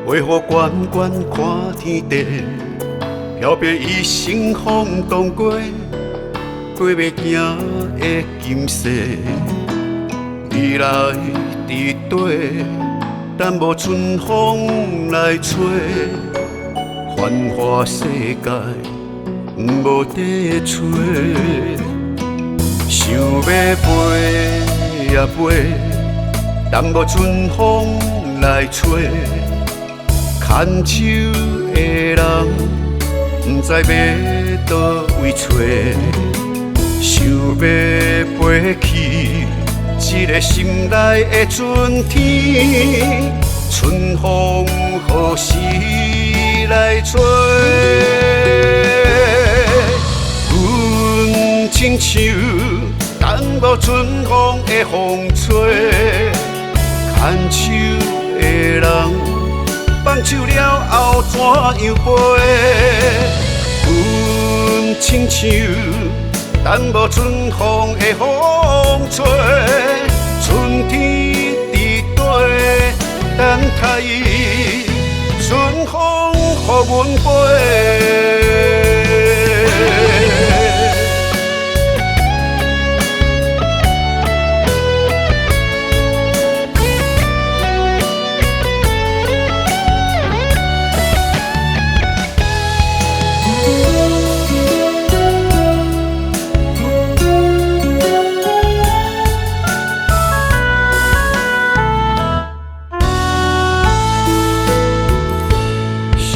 为何远远看天地，飘泊一生风浪过，过袂行的今世，未来伫底，等无春风来吹，繁华世界无地找，想要飞也飞，等无春风来吹。牵手的人，不知要倒位找，想要飞去一个心内的春天，春风何时来吹？阮亲像等无春风的风吹，牵手的人。放手了后怎样飞？阮亲像等无春风的风吹，春天伫底等待伊，春风予阮飞。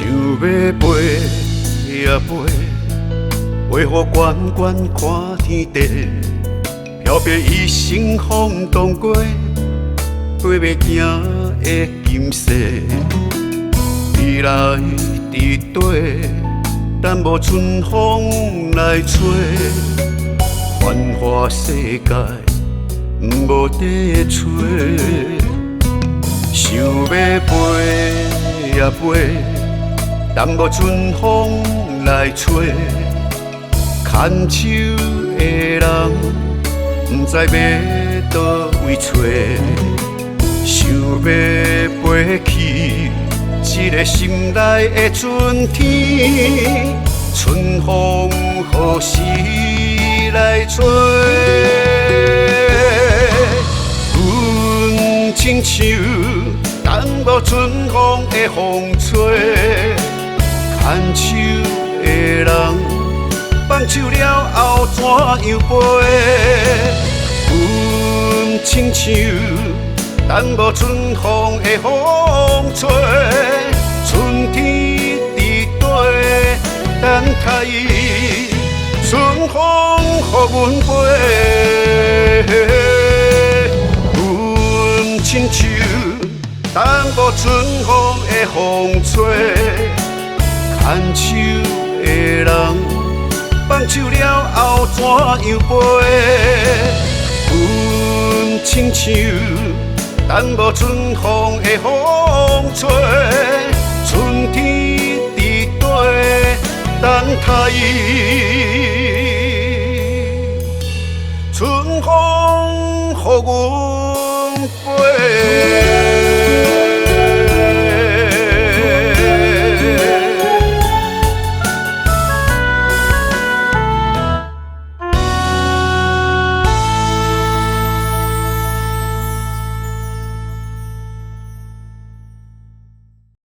要飞也飞，为何远远看天地？飘泊一生风浪过，过袂行的今世，未来伫底，等无春风来吹，繁华世界无地找，想要飞也飞。等无春风来吹，牵手的人，不知要倒位找，想要飞去一个心内的春天，春风何时来吹？阮亲像等无春风的风吹。牵手的人，放手了后怎样飞？阮亲像等无春风的风吹，春天伫底等待伊，春风予阮飞。阮亲像等无春风的风吹。牵手的人，放手了后怎样飞？阮亲像等无春风的风吹，春天伫底等待伊，春风予阮飞。